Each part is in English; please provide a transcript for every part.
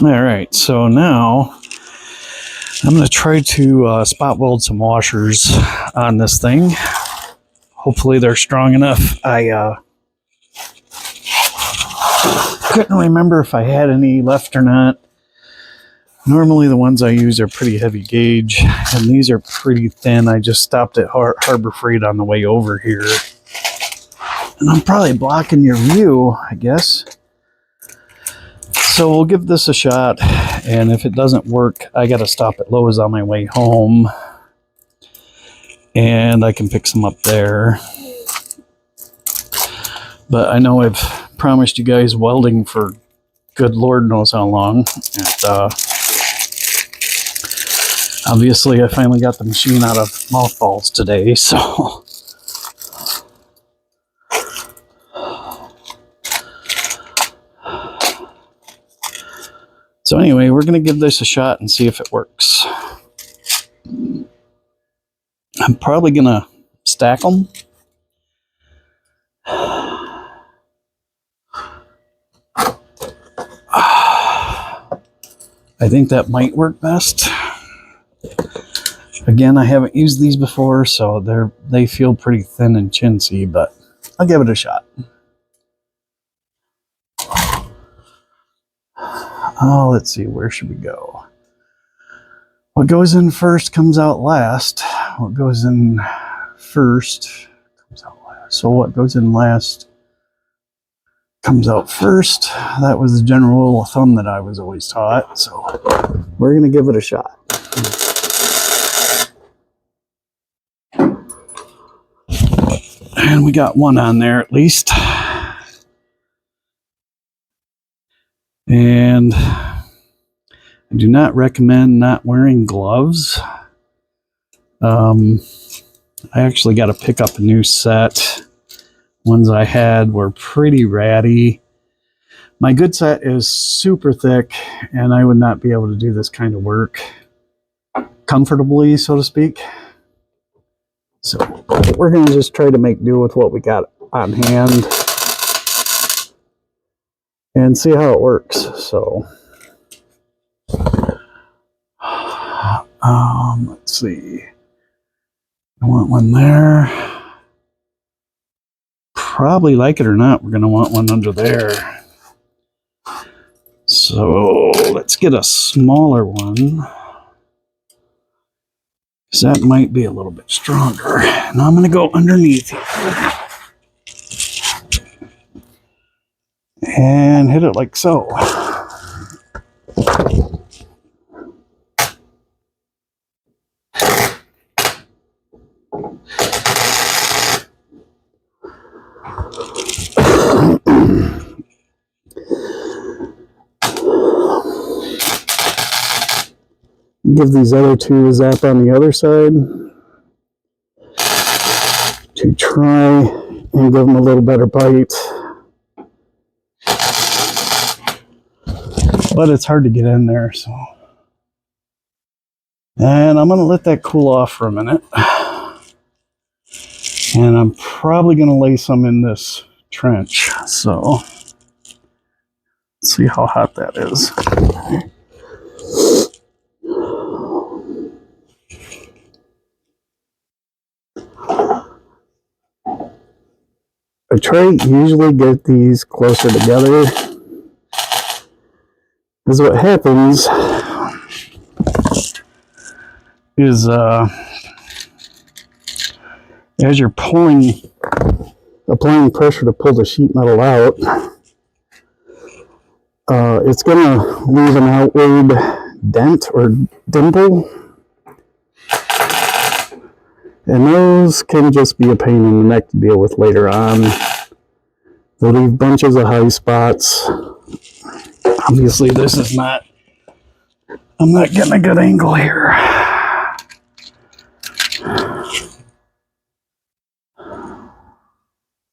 All right, so now I'm going to try to spot weld some washers on this thing. Hopefully they're strong enough. I couldn't remember if I had any left or not. Normally the ones I use are pretty heavy gauge, and these are pretty thin. I just stopped at Harbor Freight on the way over here. And I'm probably blocking your view, I guess. So we'll give this a shot, and if it doesn't work, I got to stop at Lowe's on my way home, and I can pick some up there. But I know I've promised you guys welding for good Lord knows how long, and obviously I finally got the machine out of mothballs today, so... So anyway, we're going to give this a shot and see if it works. I'm probably going to stack them. I think that might work best. Again, I haven't used these before, so they feel pretty thin and chintzy, but I'll give it a shot. Oh, let's see, where should we go? What goes in first comes out last. What goes in first comes out last. So what goes in last comes out first. That was the general rule of thumb that I was always taught. So we're going to give it a shot. And we got one on there at least. And I do not recommend not wearing gloves. I actually got to pick up a new set. Ones I had were pretty ratty. My good set is super thick, and I would not be able to do this kind of work comfortably, so to speak. So we're going to just try to make do with what we got on hand and see how it works. So let's see. I want one there. Probably, like it or not, we're going to want one under there. So let's get a smaller one, because that might be a little bit stronger. Now I'm going to go underneath here and hit it like so. Give these other two a zap on the other side to try and give them a little better bite. But it's hard to get in there, so. And I'm going to let that cool off for a minute. And I'm probably going to lay some in this trench, so let's see how hot that is. I try to usually get these closer together, because what happens is as you're applying pressure to pull the sheet metal out, it's going to leave an outward dent or dimple. And those can just be a pain in the neck to deal with later on. They leave bunches of high spots. Obviously, this is not, I'm not getting a good angle here.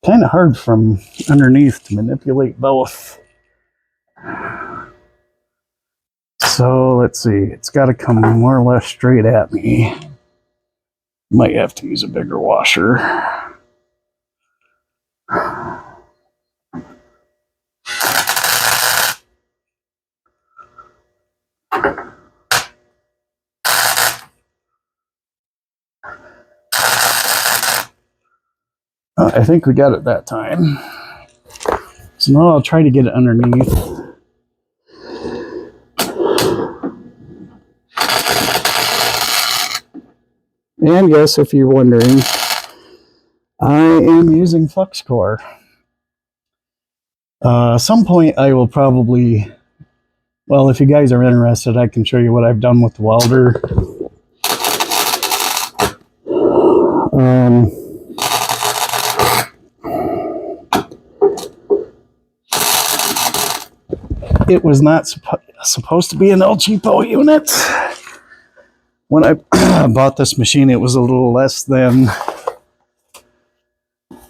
Kind of hard from underneath to manipulate both. So let's see, it's got to come more or less straight at me. Might have to use a bigger washer. I think we got it that time. So now I'll try to get it underneath. And yes, if you're wondering, I am using flux core. Some point I will probably, well, if you guys are interested, I can show you what I've done with the welder. It was not supposed to be an El Cheapo unit. When I bought this machine, it was a little less than,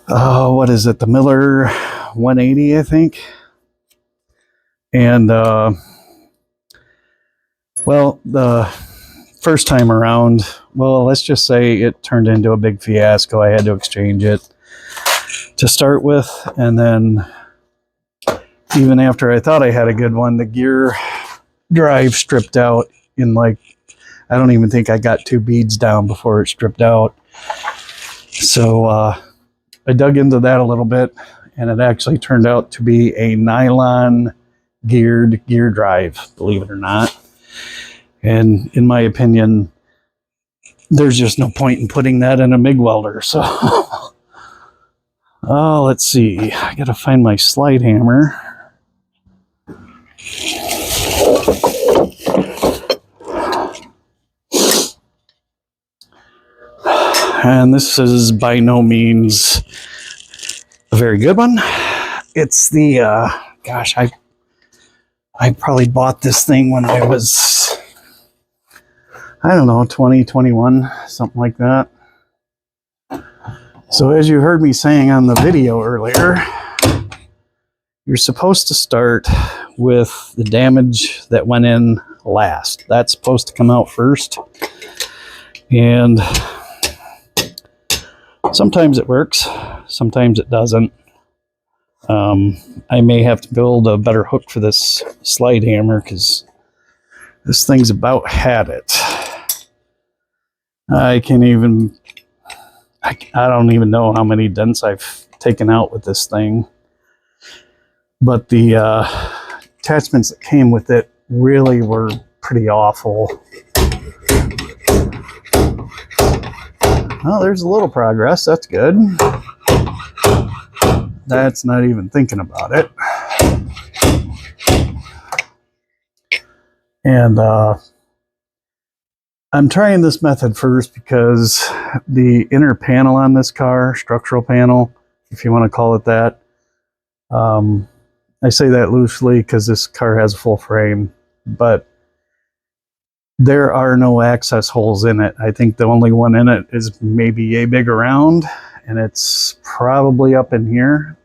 what is it, the Miller 180, I think. And, well, the first time around, well, let's just say it turned into a big fiasco. I had to exchange it to start with, and then even after I thought I had a good one, the gear drive stripped out in like, I don't even think I got 2 beads down before it stripped out. So I dug into that a little bit, and it actually turned out to be a nylon geared gear drive, believe it or not. And in my opinion, there's just no point in putting that in a MIG welder. So, oh, let's see. I gotta find my slide hammer. And this is by no means a very good one. It's the, gosh, I probably bought this thing when I was, I don't know, 20, 21, something like that. So as you heard me saying on the video earlier, you're supposed to start with the damage that went in last. That's supposed to come out first. And sometimes it works, sometimes it doesn't. I may have to build a better hook for this slide hammer because this thing's about had it. I don't even know how many dents I've taken out with this thing. But the attachments that came with it really were pretty awful. Well, there's a little progress. That's good. That's not even thinking about it. And I'm trying this method first because the inner panel on this car, structural panel, if you want to call it that, I say that loosely because this car has a full frame, but there are no access holes in it. I think the only one in it is maybe a big around, and it's probably up in here.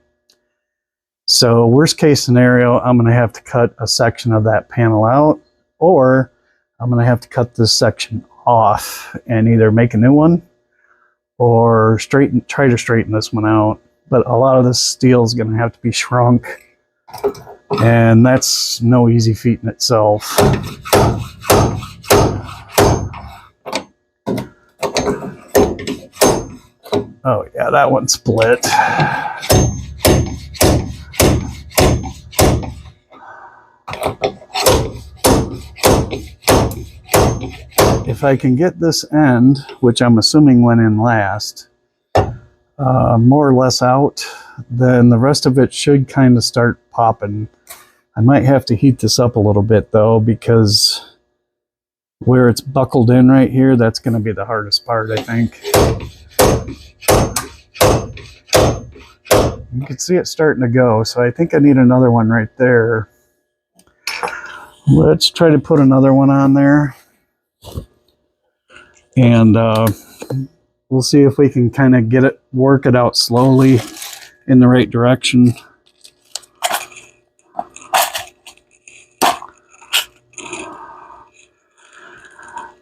So worst case scenario, I'm going to have to cut a section of that panel out, or I'm going to have to cut this section off and either make a new one or try to straighten this one out. But a lot of this steel is going to have to be shrunk, and that's no easy feat in itself. Oh yeah, that one split. If I can get this end, which I'm assuming went in last, more or less out, then the rest of it should kind of start popping. I might have to heat this up a little bit though, because where it's buckled in right here, that's going to be the hardest part, I think. You can see it starting to go, so I think I need another one right there. Let's try to put another one on there. And we'll see if we can kind of work it out slowly in the right direction.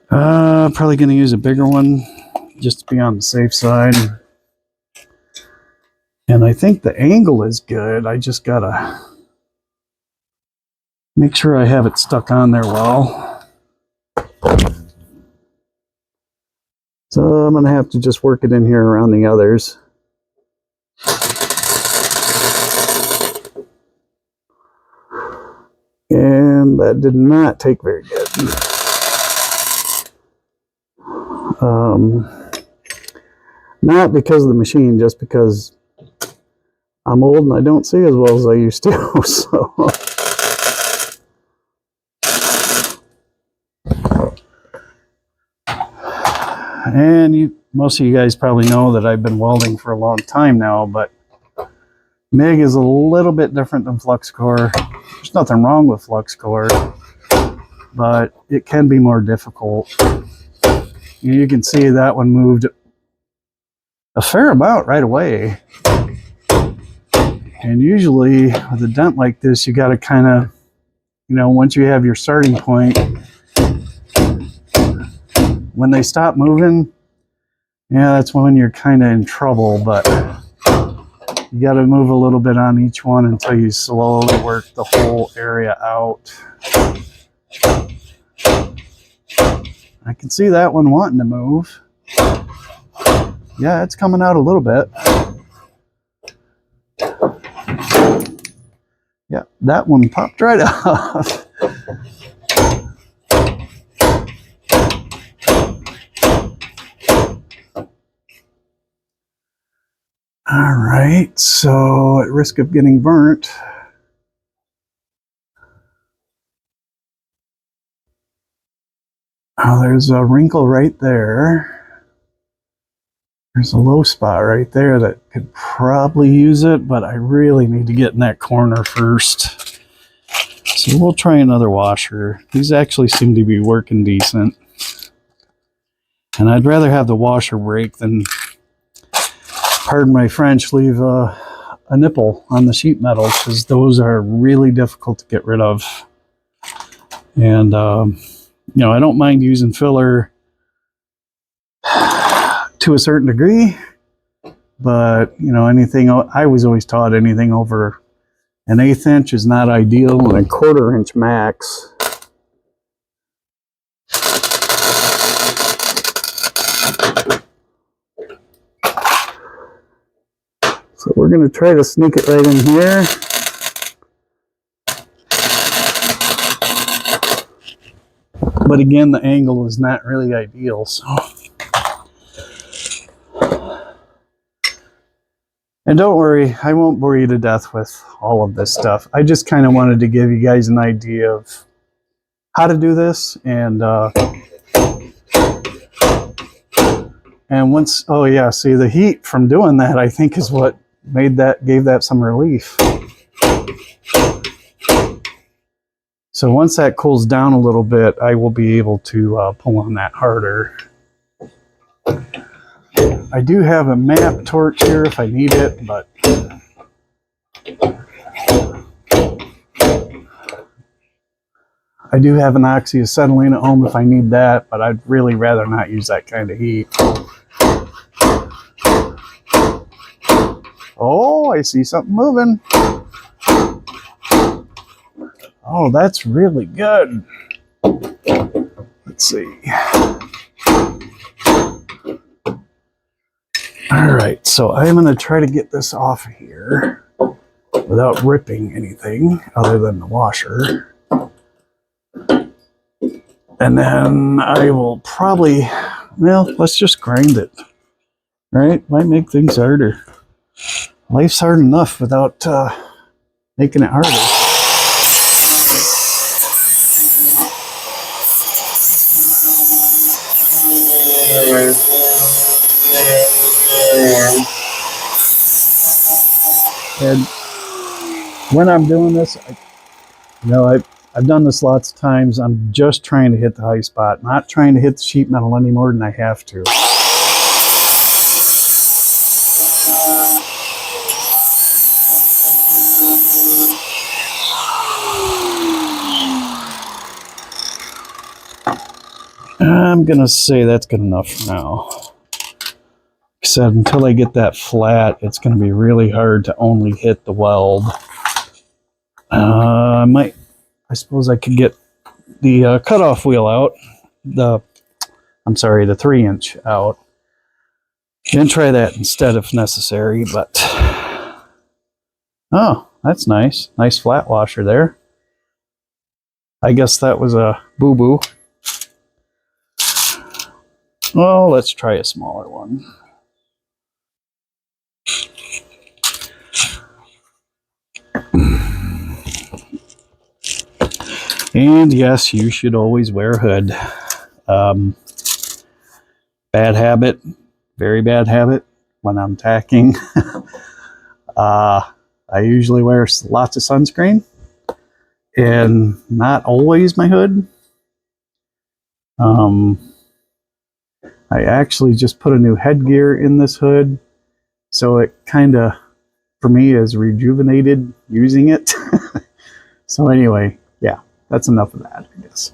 Probably going to use a bigger one just to be on the safe side. And I think the angle is good. I just gotta make sure I have it stuck on there well. So I'm going to have to just work it in here around the others. that did not take very good. Not because of the machine, just because I'm old and I don't see as well as I used to. So, and most of you guys probably know that I've been welding for a long time now, but MIG is a little bit different than flux core. There's nothing wrong with flux core, but it can be more difficult. You can see that one moved a fair amount right away. And usually with a dent like this, you got to kind of, once you have your starting point, when they stop moving, yeah, that's when you're kind of in trouble. But you got to move a little bit on each one until you slowly work the whole area out. I can see that one wanting to move. Yeah, it's coming out a little bit. Yeah, that one popped right off. All right, so at risk of getting burnt, oh, there's a wrinkle right there. There's a low spot right there that could probably use it, but I really need to get in that corner first. So we'll try another washer. These actually seem to be working decent. And I'd rather have the washer break than, pardon my French, leave a nipple on the sheet metal, because those are really difficult to get rid of. And, I don't mind using filler to a certain degree, but anything, I was always taught anything over an 1/8 inch is not ideal, and a 1/4 inch max. So we're going to try to sneak it right in here. But again, the angle is not really ideal, so. And don't worry, I won't bore you to death with all of this stuff. I just kind of wanted to give you guys an idea of how to do this, and once, oh yeah, see, the heat from doing that, I think, is what gave that some relief. So once that cools down a little bit, I will be able to pull on that harder. I do have a map torch here if I need it, but I do have an oxyacetylene at home if I need that, but I'd really rather not use that kind of heat. Oh, I see something moving. Oh, that's really good. Let's see. All right, so I'm going to try to get this off of here without ripping anything other than the washer. And then I will probably, well, let's just grind it. Right? Might make things harder. Life's hard enough without making it harder. And when I'm doing this, I've done this lots of times. I'm just trying to hit the high spot, not trying to hit the sheet metal any more than I have to. I'm gonna say that's good enough for now. Like I said, until I get that flat, it's gonna be really hard to only hit the weld. I suppose I could get the cutoff wheel out. The 3-inch out. And try that instead if necessary, but oh, that's nice. Nice flat washer there. I guess that was a boo-boo. Well, let's try a smaller one. And yes, you should always wear a hood. Bad habit, very bad habit when I'm tacking. I usually wear lots of sunscreen and not always my hood. I actually just put a new headgear in this hood, so it kind of, for me, is rejuvenated using it. So anyway, yeah, that's enough of that, I guess.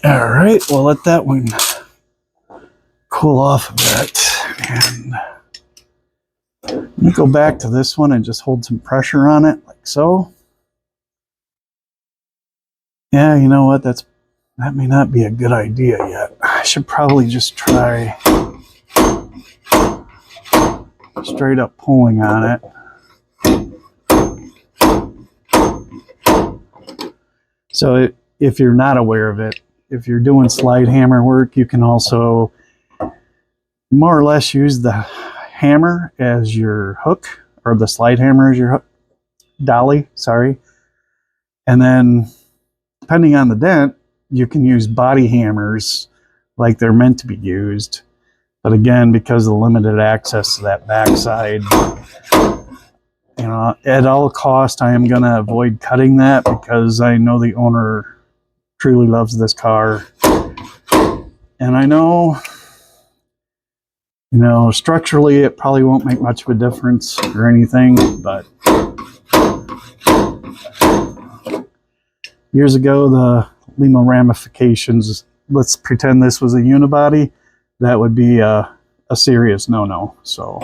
All right, we'll let that one cool off a bit. And let me go back to this one and just hold some pressure on it, like so. Yeah, you know what? That may not be a good idea yet. I should probably just try straight up pulling on it. So if you're not aware of it, if you're doing slide hammer work, you can also more or less use the hammer as your hook, or the slide hammer as your hook, dolly, sorry. And then depending on the dent, you can use body hammers like they're meant to be used. But again, because of the limited access to that backside, you know, at all cost, I am going to avoid cutting that because I know the owner truly loves this car. And I know, you know, structurally it probably won't make much of a difference or anything, but years ago, the Lima ramifications, let's pretend this was a unibody, that would be a serious no-no. So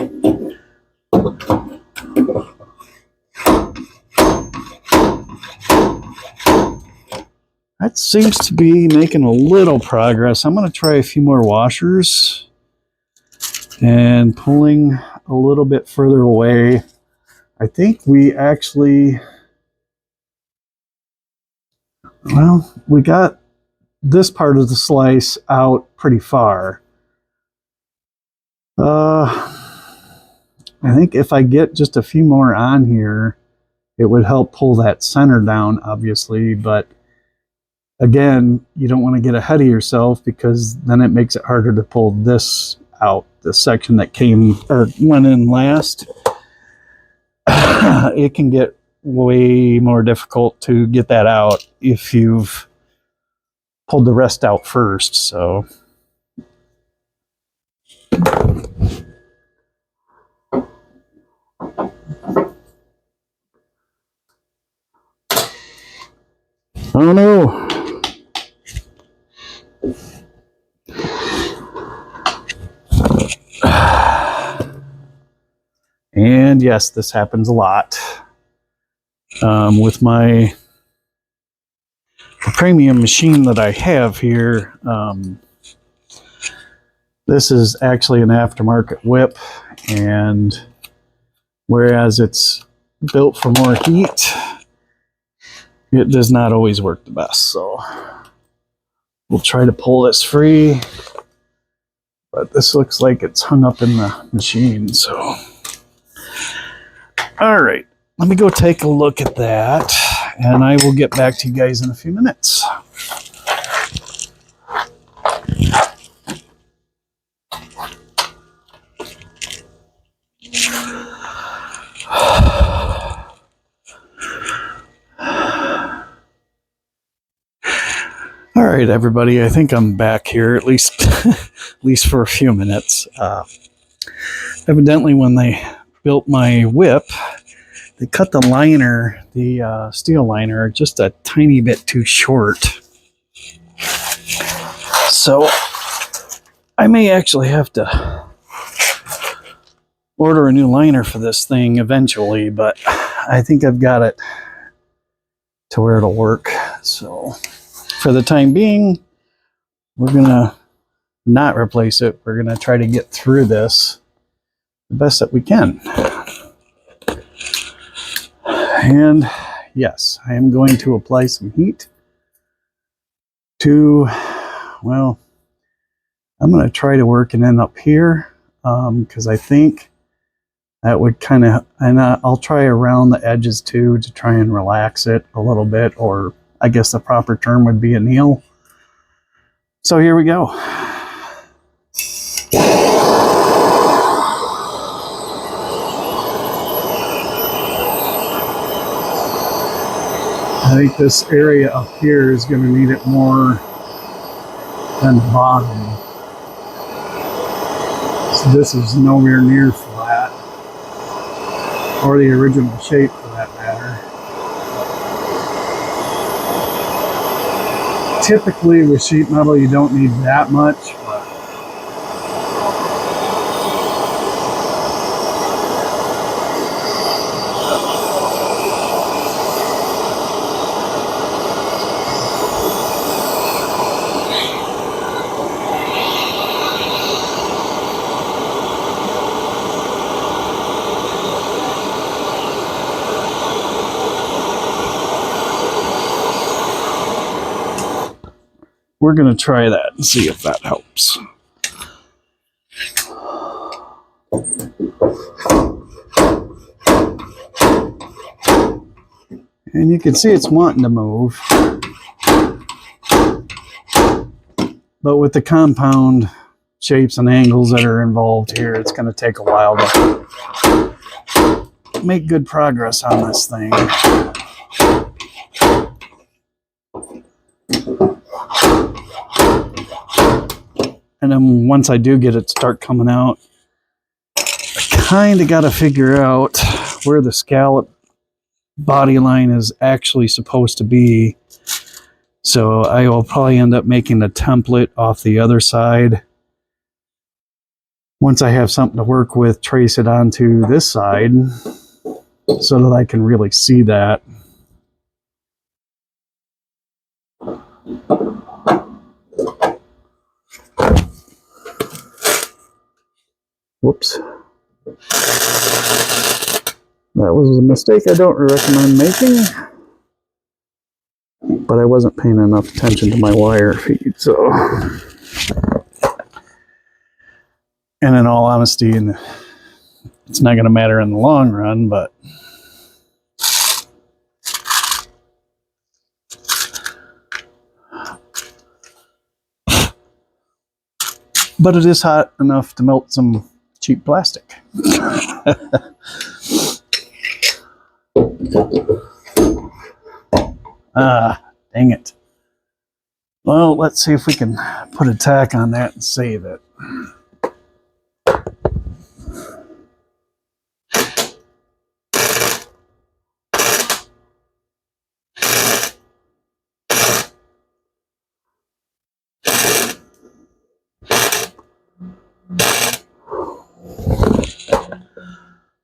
that seems to be making a little progress. I'm going to try a few more washers and pulling a little bit further away. I think we actually, well, we got this part of the slice out pretty far. I think if I get just a few more on here, it would help pull that center down, obviously, but again, you don't want to get ahead of yourself because then it makes it harder to pull this out, the section that came or went in last. It can get way more difficult to get that out if you've pulled the rest out first. So oh no. And yes, this happens a lot with my premium machine that I have here. This is actually an aftermarket whip, and whereas it's built for more heat, it does not always work the best. So we'll try to pull this free, but this looks like it's hung up in the machine. So all right, let me go take a look at that, and I will get back to you guys in a few minutes. All right, everybody, I think I'm back here, at least for a few minutes. Evidently, when they built my whip, they cut the liner, the steel liner, just a tiny bit too short. So I may actually have to order a new liner for this thing eventually, but I think I've got it to where it'll work. So for the time being, we're gonna not replace it. We're going to try to get through this the best that we can. And yes, I am going to apply some heat to, well, I'm going to try to work it in up here because I think that would kind of, and I'll try around the edges too to try and relax it a little bit, or I guess the proper term would be anneal. So here we go. I think this area up here is going to need it more than the bottom. So this is nowhere near flat, or the original shape for that matter. Typically with sheet metal you don't need that much, but we're going to try that and see if that helps. And you can see it's wanting to move. But with the compound shapes and angles that are involved here, it's going to take a while to make good progress on this thing. And then once I do get it start coming out, I kind of got to figure out where the scallop body line is actually supposed to be. So I will probably end up making a template off the other side. Once I have something to work with, trace it onto this side so that I can really see that. Whoops. That was a mistake I don't recommend making. But I wasn't paying enough attention to my wire feed, so. And in all honesty, it's not going to matter in the long run, but. But it is hot enough to melt some cheap plastic. Dang it. Well, let's see if we can put a tack on that and save it.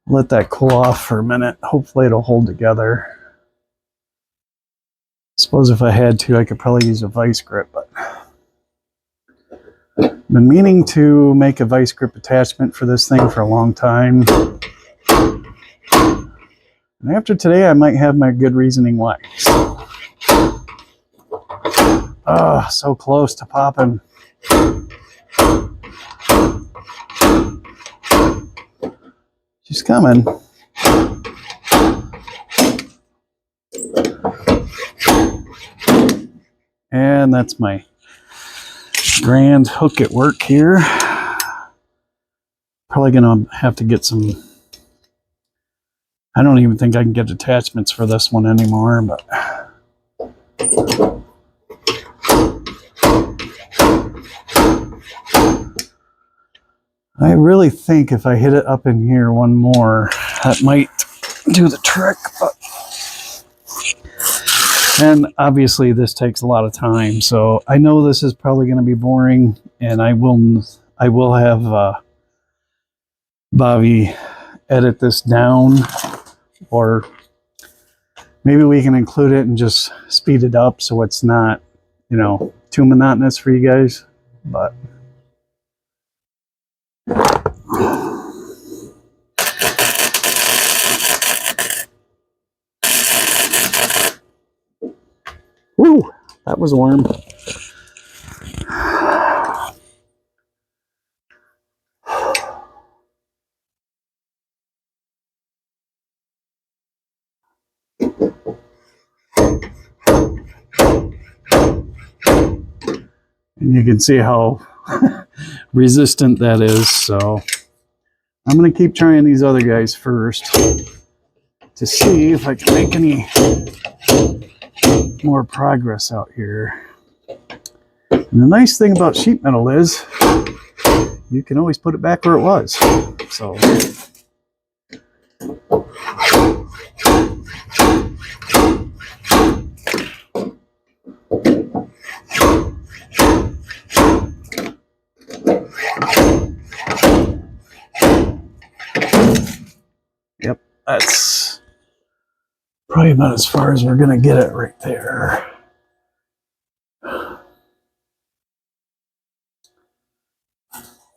Let that cool off for a minute. Hopefully it'll hold together. I suppose if I had to, I could probably use a vice grip, but I've been meaning to make a vice grip attachment for this thing for a long time. And after today, I might have my good reasoning why. Oh, so close to popping. She's coming. And that's my grand hook at work here. Probably gonna have to get some, I don't even think I can get attachments for this one anymore, but I really think if I hit it up in here one more, that might do the trick. But and obviously this takes a lot of time, so I know this is probably going to be boring, and I will have Bobby edit this down, or maybe we can include it and just speed it up so it's not, you know, too monotonous for you guys. But That was warm. And you can see how resistant that is. So I'm going to keep trying these other guys first to see if I can make any more progress out here. And the nice thing about sheet metal is you can always put it back where it was. So yep, that's probably about as far as we're gonna get it right there.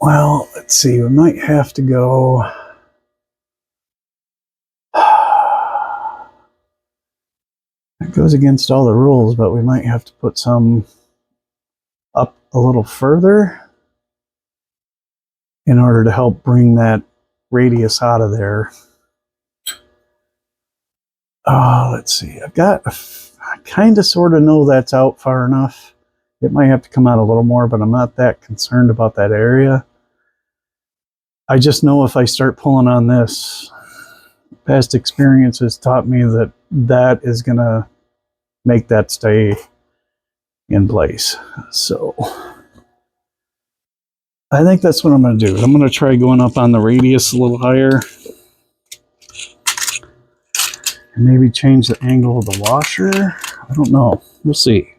Well, let's see, we might have to go. It goes against all the rules, but we might have to put some up a little further in order to help bring that radius out of there. Let's see, I kind of sort of know that's out far enough. It might have to come out a little more, but I'm not that concerned about that area. I just know if I start pulling on this, past experience has taught me that that is going to make that stay in place. So I think that's what I'm going to do. I'm going to try going up on the radius a little higher. And maybe change the angle of the washer. I don't know. We'll see.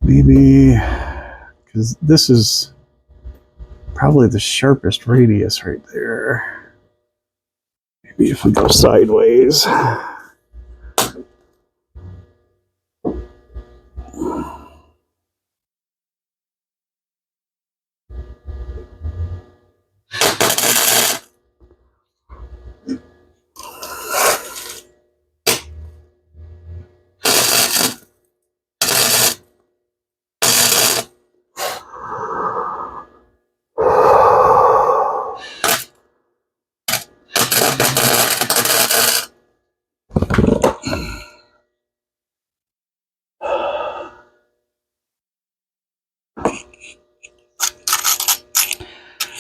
Maybe, because this is probably the sharpest radius right there. Maybe if we go sideways.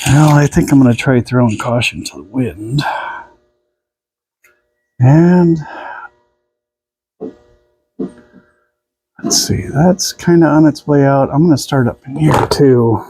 Well, I think I'm going to try throwing caution to the wind. And let's see, that's kind of on its way out. I'm going to start up in here too.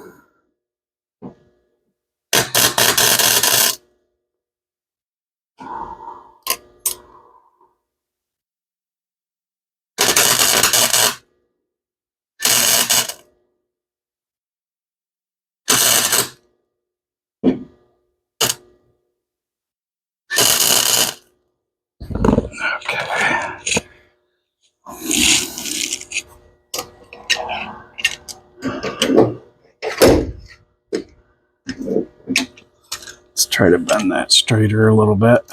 Let's try to bend that straighter a little bit.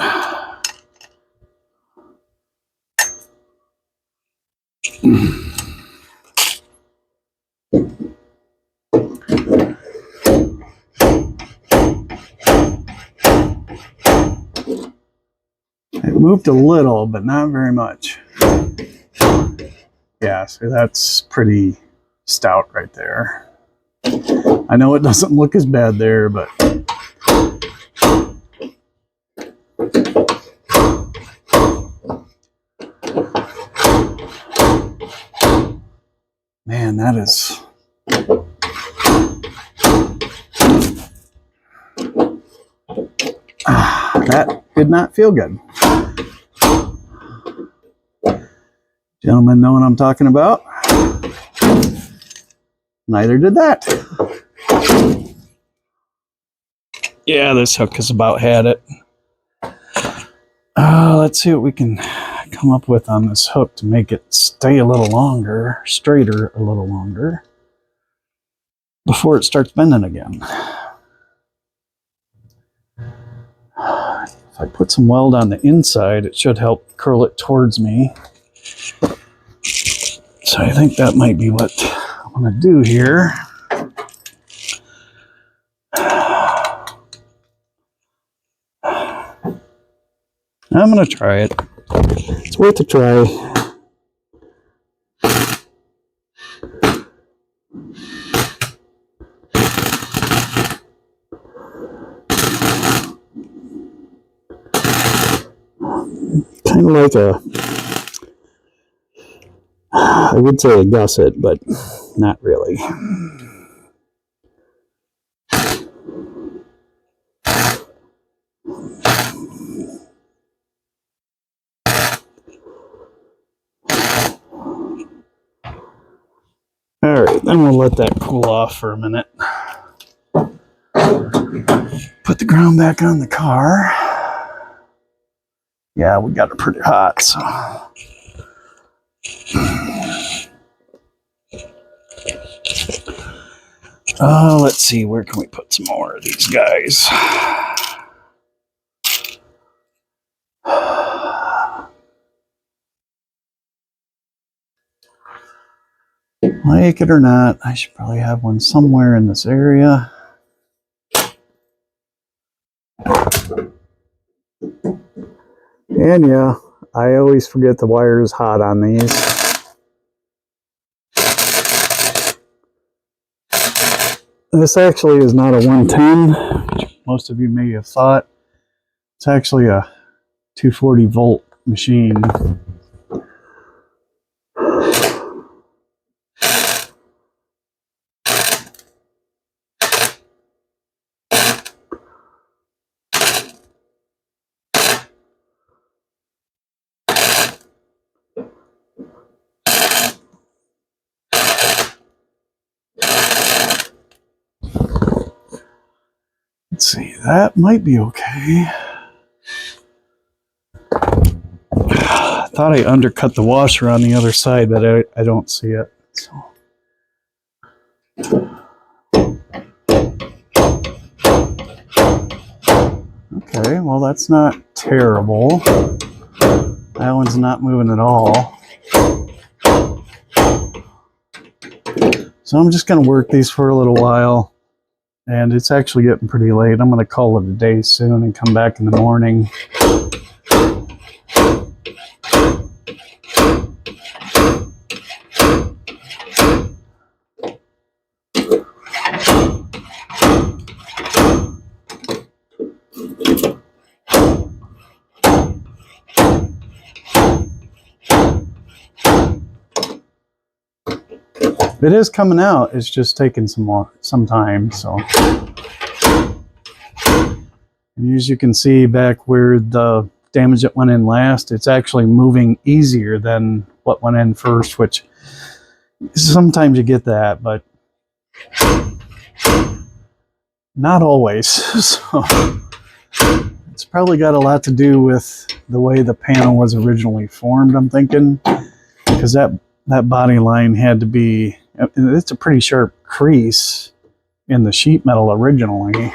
It moved a little, but not very much. Yeah, so that's pretty stout right there. I know it doesn't look as bad there, but man, that is... that did not feel good. Gentlemen know what I'm talking about. Neither did that. Yeah, this hook has about had it. Let's see what we can come up with on this hook to make it stay a little longer, straighter a little longer, before it starts bending again. If I put some weld on the inside, it should help curl it towards me. So I think that might be what I'm going to do here. I'm going to try it. It's worth a try. Kind of like I would say a gusset, but not really. All right, then we'll let that cool off for a minute. Put the ground back on the car. Yeah, we got it pretty hot, so. Let's see, where can we put some more of these guys? Like it or not, I should probably have one somewhere in this area. And yeah, I always forget the wire is hot on these. This actually is not a 110, which most of you may have thought. It's actually a 240 volt machine. Let's see, that might be okay. I thought I undercut the washer on the other side, but I don't see it. So. Okay, well that's not terrible. That one's not moving at all. So I'm just going to work these for a little while. And it's actually getting pretty late. I'm going to call it a day soon and come back in the morning. It is coming out. It's just taking some time. So, and as you can see back where the damage that went in last, it's actually moving easier than what went in first, which sometimes you get that, but not always. So it's probably got a lot to do with the way the panel was originally formed, I'm thinking, because that body line had to be, it's a pretty sharp crease in the sheet metal originally,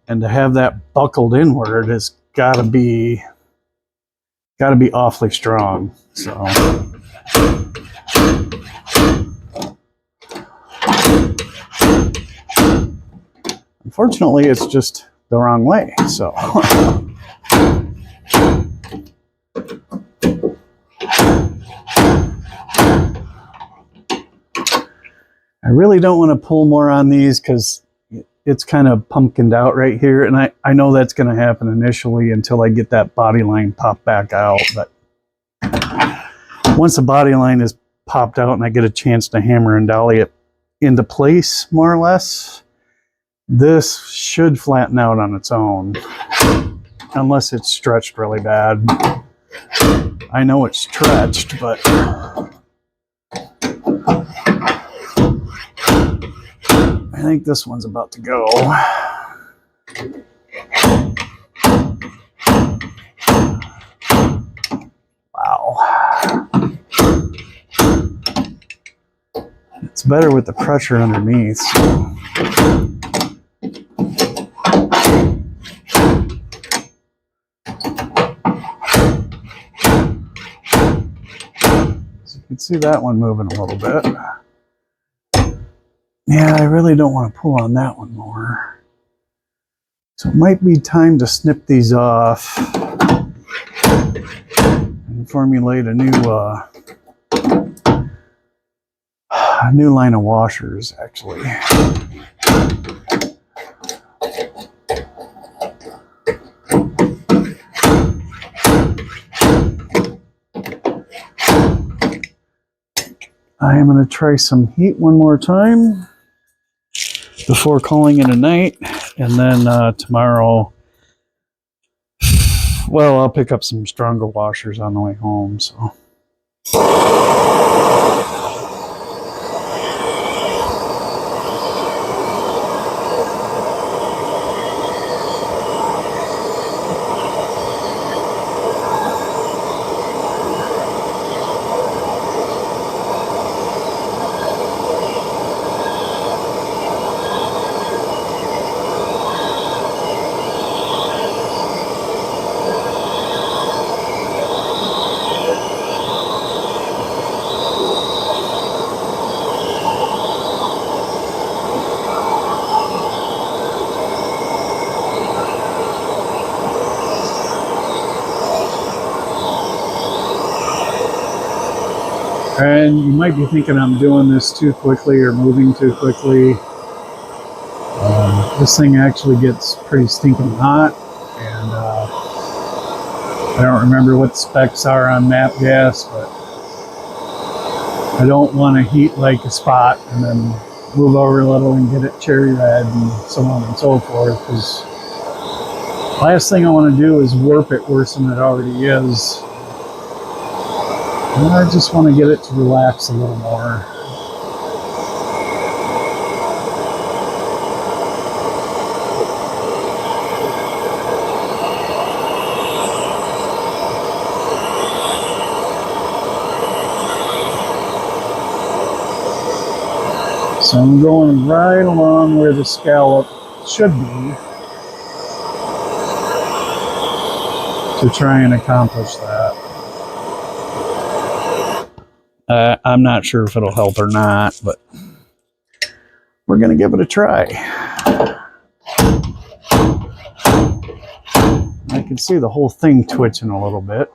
and to have that buckled inward has got to be awfully strong. So unfortunately it's just the wrong way. So I really don't want to pull more on these because it's kind of pumpkined out right here, and I know that's going to happen initially until I get that body line popped back out. But once the body line is popped out and I get a chance to hammer and dolly it into place more or less, this should flatten out on its own, unless it's stretched really bad. I know it's stretched, but I think this one's about to go. Wow. It's better with the pressure underneath. can see that one moving a little bit. Yeah, I really don't want to pull on that one more. So it might be time to snip these off and formulate a new line of washers, actually. I am going to try some heat one more time before calling it a night, and then tomorrow, well, I'll pick up some stronger washers on the way home, so. And you might be thinking I'm doing this too quickly or moving too quickly. This thing actually gets pretty stinking hot, and I don't remember what the specs are on MAP gas, but I don't want to heat like a spot and then move over a little and get it cherry red and so on and so forth, because last thing I want to do is warp it worse than it already is. And I just want to get it to relax a little more. So I'm going right along where the scallop should be to try and accomplish that. I'm not sure if it'll help or not, but we're going to give it a try. I can see the whole thing twitching a little bit.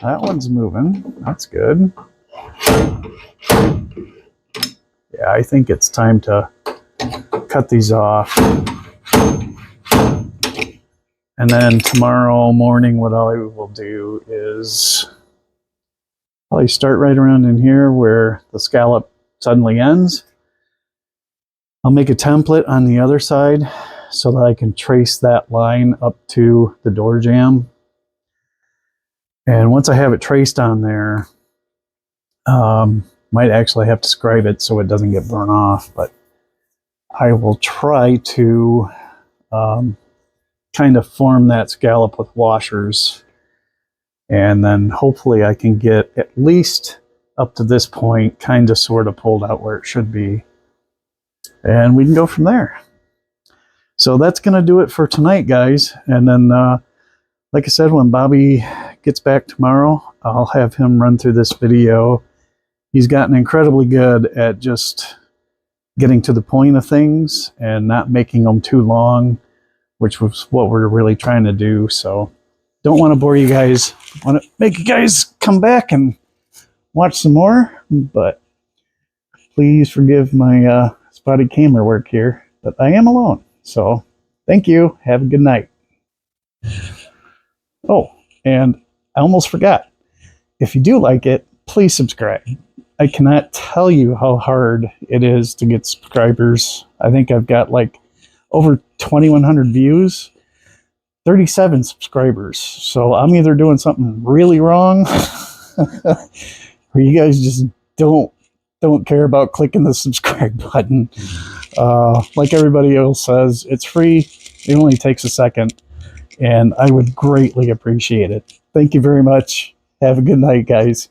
That one's moving. That's good. Yeah, I think it's time to cut these off. And then tomorrow morning, what I will do is probably start right around in here where the scallop suddenly ends. I'll make a template on the other side so that I can trace that line up to the door jamb. And once I have it traced on there, might actually have to scribe it so it doesn't get burnt off, but I will try to kind of form that scallop with washers, and then hopefully I can get at least up to this point kind of sort of pulled out where it should be, and we can go from there. So that's going to do it for tonight, guys. And then like I said, when Bobby gets back tomorrow, I'll have him run through this video. He's gotten incredibly good at just getting to the point of things and not making them too long, which was what we're really trying to do. So don't want to bore you guys. Want to make you guys come back and watch some more, but please forgive my spotty camera work here, but I am alone. So thank you. Have a good night. Oh, and I almost forgot. If you do like it, please subscribe. I cannot tell you how hard it is to get subscribers. I think I've got like over 2,100 views, 37 subscribers. So I'm either doing something really wrong or you guys just don't care about clicking the subscribe button. Like everybody else says, it's free. It only takes a second, and I would greatly appreciate it. Thank you very much. Have a good night, guys.